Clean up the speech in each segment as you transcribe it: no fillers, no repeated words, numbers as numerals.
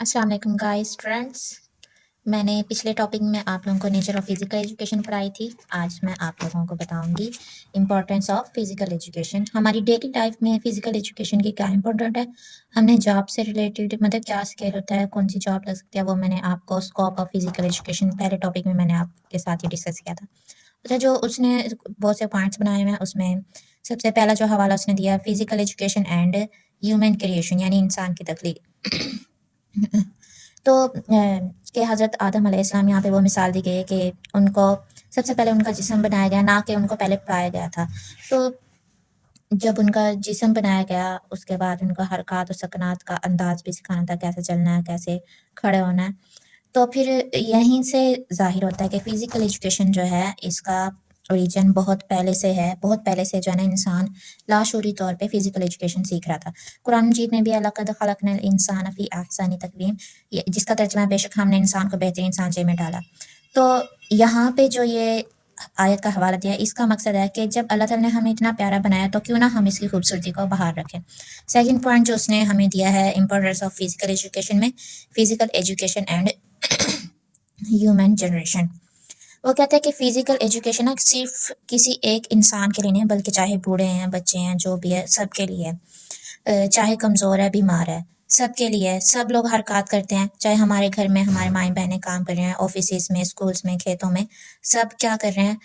अस्सलाम वालेकुम guys friends. मैंने पिछले टॉपिक में आप लोगों को नेचर ऑफ फिज़िकल एजुकेशन पढ़ाई थी। आज मैं आप लोगों को बताऊंगी इम्पोर्टेंस ऑफ फिज़िकल एजुकेशन। हमारी डेली लाइफ में फ़िज़िकल एजुकेशन की क्या इम्पोर्टेंट है, हमने जॉब से रिलेटेड मतलब क्या स्किल होता है, कौन सी जॉब लग सकती है, वो मैंने आपको स्कोप ऑफ फिज़िकल एजुकेशन पहले टॉपिक में मैंने आपके साथ ही डिस्कस किया था। अच्छा, जो उसने बहुत से पॉइंट्स बनाए हुए हैं, उसमें सबसे पहला जो हवाला उसने दिया physical education and human creation यानी इंसान की तख्लीक। तो कि हज़रत आदम अलैहिस्सलाम यहाँ पे वो मिसाल दी गई है कि उनको सबसे पहले उनका जिस्म बनाया गया, ना कि उनको पहले पढ़ाया गया था। तो जब उनका जिस्म बनाया गया, उसके बाद उनका हरकत और सकनात का अंदाज़ भी सिखाना था, कैसे चलना है, कैसे खड़े होना है। तो फिर यहीं से ज़ाहिर होता है कि फ़िज़िकल एजुकेशन जो है, इसका ओरिजिन बहुत पहले से है। बहुत पहले से जो है ना, इंसान लाशऊरी तौर पे फ़िज़िकल एजुकेशन सीख रहा था। कुरान मजीद में भी लक़द ख़लक़नल इंसान फ़ी अहसनि तक़वीम, ये जिसका तर्जुमा है बेशक हमने इंसान को बेहतरीन सांचे में डाला। तो यहाँ पे जो ये आयत का हवाला दिया है, इसका मकसद है कि जब अल्लाह ताला ने हमें इतना प्यारा बनाया, तो क्यों ना हम इसकी खूबसूरती को बाहर रखें। सेकंड पॉइंट जो उसने हमें दिया है इम्पोर्टेंस ऑफ फ़िज़िकल एजुकेशन में, physical education and human generation. वो कहते हैं कि फ़िज़िकल एजुकेशन ना सिर्फ किसी एक इंसान के लिए नहीं है, बल्कि चाहे बूढ़े हैं, बच्चे हैं, जो भी है, सबके लिए है। चाहे कमज़ोर है, बीमार है, सबके लिए है। सब लोग हरकत करते हैं, चाहे हमारे घर में हमारे माएँ-बहनें काम कर रहे हैं, ऑफ़िसेज़ में, स्कूल्स में, खेतों में, सब क्या कर रहे हैं,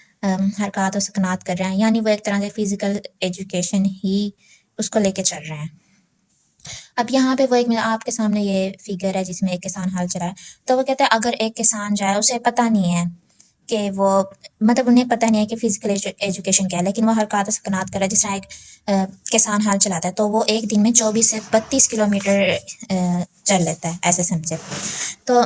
हरकत और सकनात कर रहे हैं। यानी वो एक तरह से फ़िज़िकल एजुकेशन ही उसको लेके चल रहे हैं। अब यहाँ पे वो एक मैं आपके सामने ये फ़िगर है जिसमें एक किसान हल चला है। तो वो कहता है अगर एक किसान जो है, उसे पता नहीं है कि वो मतलब उन्हें पता नहीं है कि फ़िज़िकल एजुकेशन क्या है, लेकिन वो हरकत और सकनात कर रहा है। जिस तरह एक किसान हल चलाता है, तो वो एक दिन में 24 से 32 किलोमीटर चल लेता है, ऐसे समझे। तो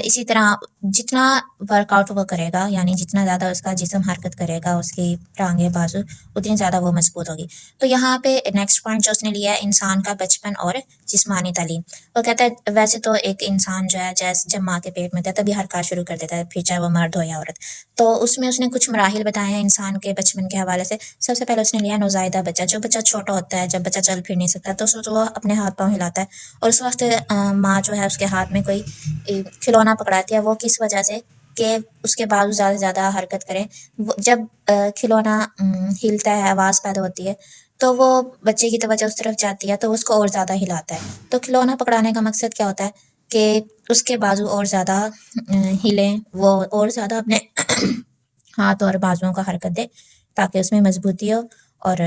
इसी तरह जितना वर्कआउट वो करेगा, यानी जितना ज़्यादा उसका जिस्म हरकत करेगा, उसकी टाँगें, बाजू, उतनी ज़्यादा वो मज़बूत होगी। तो यहाँ पे नेक्स्ट पॉइंट जो उसने लिया है, इंसान का बचपन और जिस्मानी तालीम। वो कहता है वैसे तो एक इंसान जो है, जैसे जब माँ के पेट में होता है, तभी हरकत शुरू कर देता है, फिर चाहे वो मर्द हो या औरत। तो उसमें उसने कुछ मराहिल बताए हैं इंसान के बचपन के हवाले से। सबसे पहले उसने लिया नवज़ायदा बच्चा। जो बच्चा छोटा होता है, जब बच्चा चल फिर नहीं सकता, तो उस वक़्त वो अपने हाथ-पाँव हिलाता है, और उस वक़्त माँ जो है, उसके हाथ में कोई खिलौना पकड़ाती है। वो किस वजह से कि उसके बाजू ज़्यादा से ज़्यादा हरकत करें। वो जब खिलौना हिलता है, आवाज़ पैदा होती है, तो वो बच्चे की तवज्जो उस तरफ जाती है, तो उसको और ज़्यादा हिलाता है। तो खिलौना पकड़ाने का मकसद क्या होता है कि उसके बाजू और ज़्यादा हिलें, वो और ज़्यादा अपने हाथ और बाजुओं का हरकत दे, ताकि उसमें मजबूती हो। और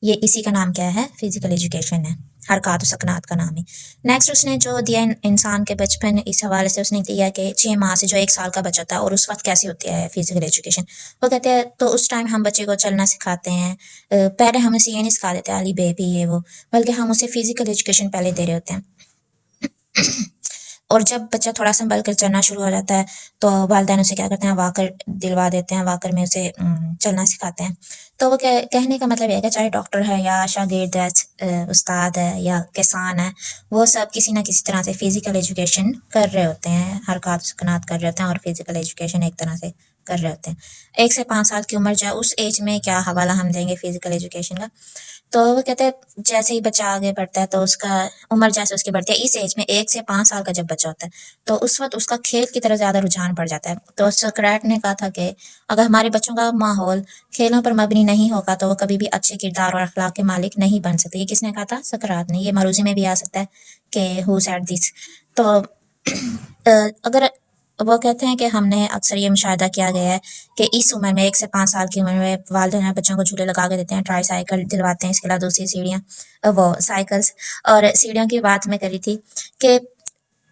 ये इसी का नाम क्या है, फिजिकल एजुकेशन है, हरकत सकनात का नाम है। नेक्स्ट उसने जो दिया इंसान के बचपन, इस हवाले से उसने दिया कि 6 माह से जो 1 साल का बच्चा होता है, और उस वक्त कैसी होती है फिजिकल एजुकेशन। वो कहते हैं तो उस टाइम हम बच्चे को चलना सिखाते हैं। पहले हम उसे ये नहीं सिखा देते अली बेबी ये वो, बल्कि हम उसे फिजिकल एजुकेशन पहले दे रहे होते हैं। और जब बच्चा थोड़ा संभल कर चलना शुरू हो जाता है, तो वालिदैन उसे क्या करते हैं, वॉकर दिलवा देते हैं, वॉकर में उसे चलना सिखाते हैं। तो वो कहने का मतलब ये है कि चाहे डॉक्टर है या शागिर्द है, उस्ताद है या किसान है, वो सब किसी न किसी तरह से फिजिकल एजुकेशन कर रहे होते हैं, हरकत सुकनात कर रहे होते हैं, और फिजिकल एजुकेशन एक तरह से कर रहे होते हैं। 1 से 5 साल की उम्र जो है, उस एज में क्या हवाला हम देंगे फिजिकल एजुकेशन का। तो वो कहते हैं जैसे ही बच्चा आगे बढ़ता है, तो उसका उम्र जैसे उसकी बढ़ती है, इस एज में 1 से 5 साल का जब बच्चा होता है, तो उस वक्त उसका खेल की तरफ ज़्यादा रुझान बढ़ जाता है। तो सोक्रेट ने कहा था कि अगर हमारे बच्चों का माहौल खेलों पर मबनी नहीं होगा, तो वो कभी भी अच्छे किरदार और अखलाक के मालिक नहीं बन सकते। ये किसने कहा था? सोक्रेट ने। ये मरूज़ी में भी आ सकता है कि हु सेड दिस। तो अगर वो कहते हैं कि हमने अक्सर ये मुशाहिदा किया गया है कि इस उम्र में 1 से 5 साल की उम्र में वालिदैन बच्चों को झूले लगा के देते हैं, ट्राईसाइकिल दिलवाते हैं, इसके अलावा दूसरी सीढ़ियाँ, वो साइकिल्स। और सीढ़ियों की बात मैं करी थी कि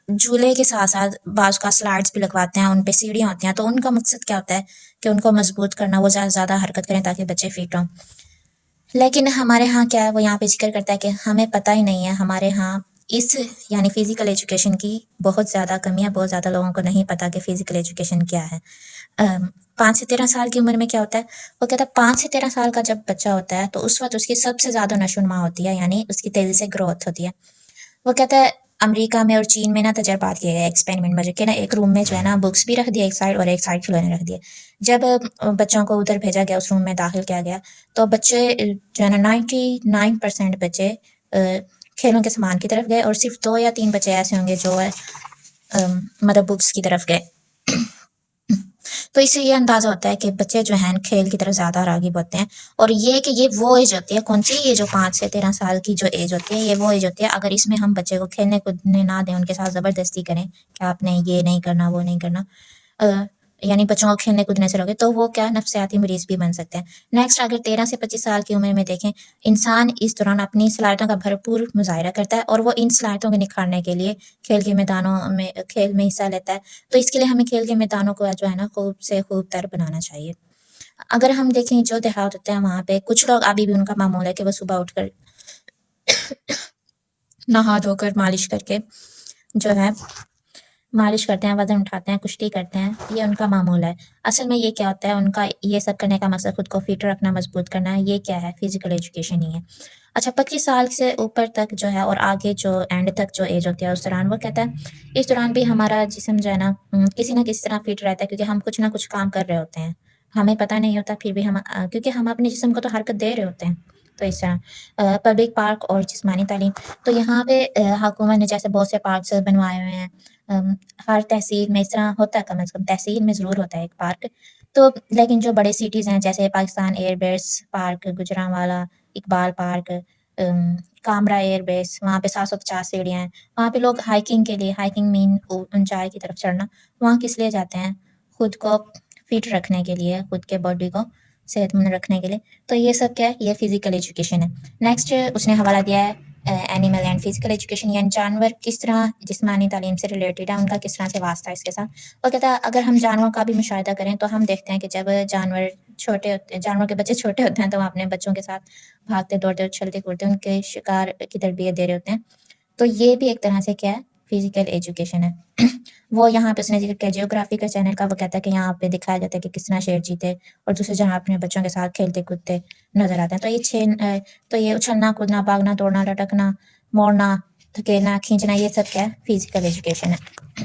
झूले के साथ-साथ बाज़ का स्लाइड्स भी लगवाते हैं, उन पे सीढ़ियाँ होती हैं, तो उनका मकसद क्या होता है कि उनको मजबूत करना, वो ज़्यादा से ज़्यादा हरकत करें ताकि बच्चे फिट हों। लेकिन हमारे यहाँ क्या है, वो यहाँ पे ज़िक्र करता है कि हमें पता ही नहीं है, हमारे यहाँ इस यानी फ़िज़िकल एजुकेशन की बहुत ज़्यादा कमी है, बहुत ज़्यादा लोगों को नहीं पता कि फ़िज़िकल एजुकेशन क्या है। 5 से 13 साल की उम्र में क्या होता है, वो कहता है 5 से 13 साल का जब बच्चा होता है, तो उस वक़्त उसकी सबसे ज़्यादा नशो-नुमा होती है, यानी उसकी तेज़ी से ग्रोथ होती है। वो कहता है अमेरिका में और चीन में ना तजर्बात किए गए एक्सपेरिमेंट में, कि ना एक रूम में जो है ना बुक्स भी रख दिए एक साइड, और एक साइड खिलौने रख दिए। जब बच्चों को उधर भेजा गया, उस रूम में दाखिल किया गया, तो बच्चे जो है ना 99% बच्चे کھیلوں کے سامان کی طرف گئے، اور صرف 2 یا 3 بچے ایسے ہوں گے جو مدر بکس کی طرف گئے۔ تو اس سے یہ اندازہ ہوتا ہے کہ بچے جو ہیں کھیل کی طرف زیادہ راغب ہوتے ہیں، اور یہ کہ یہ وہ ایج ہوتی ہے، کون سی، یہ جو 5 سے 13 سال کی جو ایج ہوتی ہے، یہ وہ ایج ہوتی ہے اگر اس میں ہم بچے کو کھیلنے کودنے نہ دیں، ان کے ساتھ زبردستی کریں کہ آپ نے یہ نہیں کرنا وہ نہیں کرنا، یعنی بچوں کو کھیلنے کودنے سے روکے، تو وہ کیا نفسیاتی مریض بھی بن سکتے ہیں۔ نیکسٹ، اگر 13 سے 25 سال کی عمر میں دیکھیں، انسان اس دوران اپنی صلاحیتوں کا بھرپور مظاہرہ کرتا ہے، اور وہ ان صلاحیتوں کو نکھارنے کے لیے کھیل کے میدانوں میں کھیل میں حصہ لیتا ہے۔ تو اس کے لیے ہمیں کھیل کے میدانوں کو جو ہے نا خوب سے خوب تر بنانا چاہیے۔ اگر ہم دیکھیں جو دیہات ہوتے ہیں وہاں پہ کچھ لوگ ابھی بھی ان کا معمول ہے کہ وہ صبح اٹھ کر نہا دھو کر مالش کر کے جو ہے مالش کرتے ہیں، وزن اٹھاتے ہیں، کشتی کرتے ہیں، یہ ان کا معمول ہے۔ اصل میں یہ کیا ہوتا ہے، ان کا یہ سب کرنے کا مقصد خود کو فٹ رکھنا، مضبوط کرنا ہے۔ یہ کیا ہے، فزیکل ایجوکیشن ہی ہے۔ اچھا، 25 سال سے اوپر تک جو ہے، اور آگے جو اینڈ تک جو ایج ہوتی ہے اس دوران، وہ کہتا ہے اس دوران بھی ہمارا جسم جو ہے نا کسی نہ کسی طرح فٹ رہتا ہے، کیونکہ ہم کچھ نہ کچھ کام کر رہے ہوتے ہیں، ہمیں پتہ نہیں ہوتا، پھر بھی ہم کیونکہ ہم اپنے جسم کو تو حرکت دے رہے ہوتے ہیں۔ تو اس طرح پبلک پارک اور جسمانی تعلیم، تو یہاں پہ حکومت نے جیسے بہت سے پارکس بنوائے ہوئے ہیں، ہر تحصیل میں اس طرح ہوتا ہے، کم از کم تحصیل میں ضرور ہوتا ہے ایک پارک۔ تو لیکن جو بڑے سٹیز ہیں جیسے Pakistan air base park, Gujranwala Iqbal park, Kamra air base, وہاں پہ 750 سیڑھیاں ہیں، وہاں پہ لوگ ہائکنگ کے لیے، ہائکنگ مین اونچائی کی طرف چڑھنا، وہاں کس لیے جاتے ہیں، خود کو فٹ رکھنے کے لیے، خود کے باڈی کو صحت مند رکھنے کے لیے۔ تو یہ سب کیا ہے، یہ فزیکل ایجوکیشن ہے۔ نیکسٹ اس نے حوالہ دیا ہے اینیمل اینڈ فزیکل ایجوکیشن، یعنی جانور کس طرح جسمانی تعلیم سے ریلیٹڈ ہے، ان کا کس طرح سے واسطہ ہے اس کے ساتھ۔ وہ کہتا ہے اگر ہم جانوروں کا بھی مشاہدہ کریں تو ہم دیکھتے ہیں کہ جب جانور کے بچے چھوٹے ہوتے ہیں تو وہ اپنے بچوں کے ساتھ بھاگتے دوڑتے اچھلتے کودتے ان کے شکار کی تربیت دے رہے ہوتے ہیں۔ تو یہ بھی ایک طرح سے کیا ہے، فزیکل ایجوکیشن ہے۔ وہ یہاں پہ اس نے ذکر کیا جیوگرافی کا چینل کا، وہ کہتا ہے کہ یہاں پہ دکھایا جاتا ہے کہ کس طرح شیر چیتے اور دوسرے جہاں اپنے بچوں کے ساتھ کھیلتے کودتے نظر آتے ہیں۔ تو یہ اچھلنا کودنا، بھاگنا دوڑنا، لٹکنا موڑنا، دھکیلنا کھینچنا، یہ سب کیا ہے، فزیکل ایجوکیشن ہے۔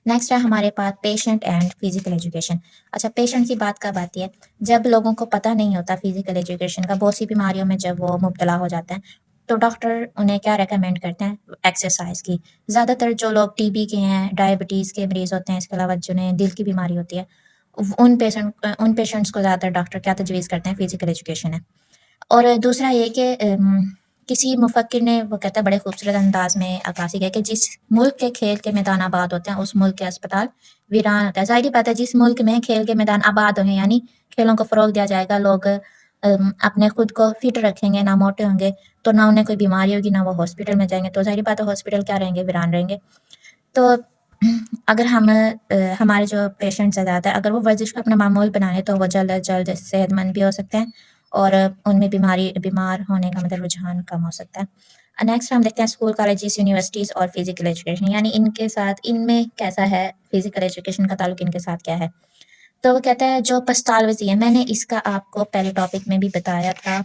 نیکسٹ ہے ہمارے پاس پیشنٹ اینڈ فزیکل ایجوکیشن۔ اچھا، پیشنٹ کی بات کب آتی ہے، جب لوگوں کو پتہ نہیں ہوتا فزیکل ایجوکیشن کا، بہت سی بیماریوں میں جب وہ مبتلا ہو جاتے ہیں تو ڈاکٹر انہیں کیا ریکمینڈ کرتے ہیں، ایکسرسائز کی۔ زیادہ تر جو لوگ ٹی بی کے ہیں، ڈائبٹیز کے مریض ہوتے ہیں، اس کے علاوہ جنہیں دل کی بیماری ہوتی ہے، ان پیشنٹس کو زیادہ تر ڈاکٹر کیا تجویز کرتے ہیں، فزیکل ایجوکیشن ہے۔ اور دوسرا یہ کہ کسی مفکر نے، وہ کہتا ہے بڑے خوبصورت انداز میں عکاسی کیا کہ جس ملک کے کھیل کے میدان آباد ہوتے ہیں اس ملک کے اسپتال ویران ہوتا ہے۔ ظاہری بات ہے، جس ملک میں کھیل کے میدان آباد ہوئے، یعنی کھیلوں کو فروغ دیا جائے گا، لوگ اپنے خود کو فٹ رکھیں گے، نہ موٹے ہوں گے، تو نہ انہیں کوئی بیماری ہوگی، نہ وہ ہاسپٹل میں جائیں گے، تو ظاہری بات ہے ہاسپٹل کیا رہیں گے، ویران رہیں گے۔ تو اگر ہمارے جو پیشنٹس ہیں زیادہ، اگر وہ ورزش کو اپنا معمول بنائیں تو وہ جلد از جلد صحت مند بھی ہو سکتے ہیں، اور ان میں بیمار ہونے کا مطلب رجحان کم ہو سکتا ہے۔ نیکسٹ ہم دیکھتے ہیں اسکول، کالجز، یونیورسٹیز اور فزیکل ایجوکیشن، یعنی ان کے ساتھ، ان میں کیسا ہے فزیکل ایجوکیشن کا تعلق، ان کے ساتھ کیا ہے۔ تو وہ کہتا ہے جو پستالوزی ہے، میں نے اس کا آپ کو پہلے ٹاپک میں بھی بتایا تھا،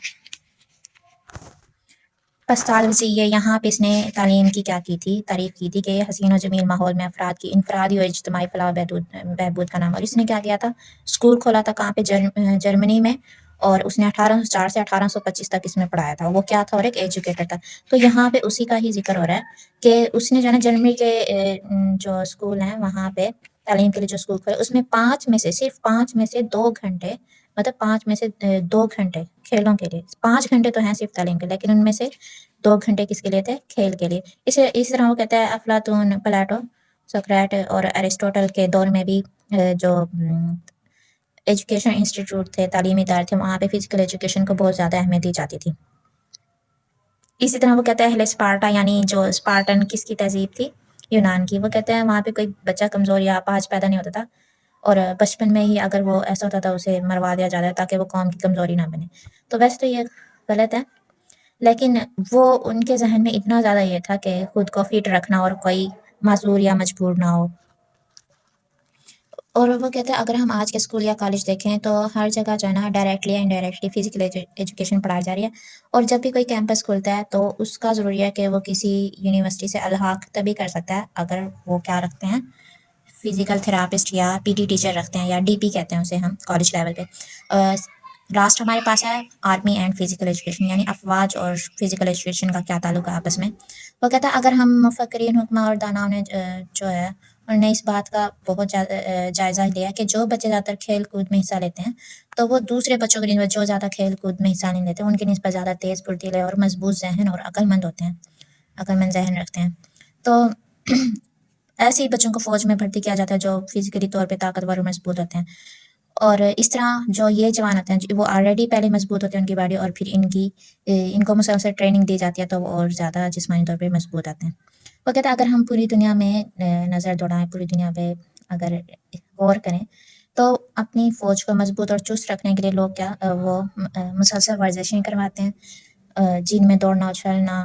پستالوزی، یہ یہاں پہ اس نے تعلیم کی کیا کی تھی، تعریف کی تھی کہ یہ حسین و جمیل ماحول میں افراد کی انفرادی اور اجتماعی فلاح و بہبود کا نام، اور اس نے کیا کیا تھا، اسکول کھولا تھا کہاں پہ، جرمنی میں، اور اس نے 1804 سے 1825 تک اس میں پڑھایا تھا، وہ کیا تھا، اور ایک ایجوکیٹر تھا۔ تو یہاں پہ اسی کا ہی ذکر ہو رہا ہے کہ اس نے جو ہے نا جرمنی کے جو اسکول ہیں وہاں پہ تعلیم کے لیے جو اسکول کھولے، اس میں 5 میں سے، صرف 5 میں سے 2 گھنٹے، مطلب 5 میں سے 2 گھنٹے کھیلوں کے لیے، 5 گھنٹے تو ہیں صرف تعلیم کے، لیکن ان میں سے 2 گھنٹے کس کے لیے تھے، کھیل کے لیے۔ اس طرح وہ کہتا ہے افلاطون، پلاٹو، سقراط اور ایرسٹوٹل کے دور میں بھی جو ایجوکیشن انسٹیٹیوٹ تھے، تعلیمی ادارے تھے، وہاں پہ فزیکل ایجوکیشن کو بہت زیادہ اہمیت دی جاتی تھی۔ اسی طرح وہ کہتا ہے اہل اسپارٹا، یعنی جو اسپارٹن کس کی تہذیب تھی، یونان کی، وہ کہتے ہیں وہاں پہ کوئی بچہ کمزور یا اپاہج پیدا نہیں ہوتا تھا، اور بچپن میں ہی اگر وہ ایسا ہوتا تھا اسے مروا دیا جاتا ہے تاکہ وہ قوم کی کمزوری نہ بنے۔ تو ویسے تو یہ غلط ہے، لیکن وہ ان کے ذہن میں اتنا زیادہ یہ تھا کہ خود کو فٹ رکھنا اور کوئی معذور یا مجبور نہ ہو۔ اور وہ کہتے ہیں اگر ہم آج کے اسکول یا کالج دیکھیں تو ہر جگہ جو ہے نا ڈائریکٹلی یا انڈائریکٹلی فزیکل ایجوکیشن پڑھائی جا رہی ہے، اور جب بھی کوئی کیمپس کھلتا ہے تو اس کا ضروری ہے کہ وہ کسی یونیورسٹی سے الحاق تبھی کر سکتا ہے اگر وہ کیا رکھتے ہیں، فزیکل تھراپسٹ یا پی ٹی ٹیچر رکھتے ہیں، یا ڈی پی کہتے ہیں اسے ہم کالج لیول پہ۔ लास्ट हमारे पास है आर्मी एंड फिजिकल एजुकेशन, यानी अफवाज और फिजिकल एजुकेशन का क्या ताल्लुक है आपस में। वो कहता है अगर हम मुफक्किरीन, हुक्मा और दानाओं ने जो है उन्होंने इस बात का बहुत जायज़ा लिया कि जो बच्चे ज़्यादातर खेल कूद में हिस्सा लेते हैं तो वो दूसरे बच्चों की निस्बत जो ज़्यादा खेल कूद में हिस्सा नहीं लेते उनकी निस्बत ज़्यादा तेज़, फुर्तीले और मजबूत जहन और अक्लमंद होते हैं, अक्लमंद जहन रखते हैं। तो ऐसे ही बच्चों को फ़ौज में भर्ती किया जाता है जो फिजिकली तौर पे ताकतवर और मजबूत होते हैं। और इस तरह जो ये जवान होते हैं वो ऑलरेडी पहले मजबूत होते हैं उनकी बॉडी, और फिर इनको मुसलसल ट्रेनिंग दी जाती है तो वो और ज़्यादा जिस्मानी तौर पे मजबूत आते हैं। वो कहते हैं अगर हम पूरी दुनिया में नज़र दौड़ाएं, पूरी दुनिया पे अगर गौर करें तो अपनी फ़ौज को मजबूत और चुस्त रखने के लिए लोग मुसलसल वर्जिशें करवाते हैं, जिनमें दौड़ना, उछलना,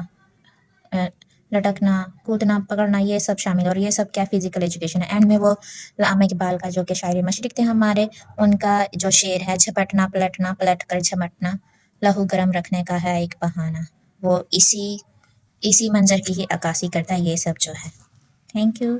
अ, लटकना, कूदना, पकड़ना, ये सब शामिल है। और ये सब क्या फिजिकल एजुकेशन है। एंड में वो लामा इकबाल का जो कि शायर मशरिक थे हमारे, उनका जो शेर है, झपटना पलटना पलट कर झमटना, लहू गरम रखने का है एक बहाना, वो इसी इसी मंजर की ही अक्कासी करता है ये सब जो है। Thank you.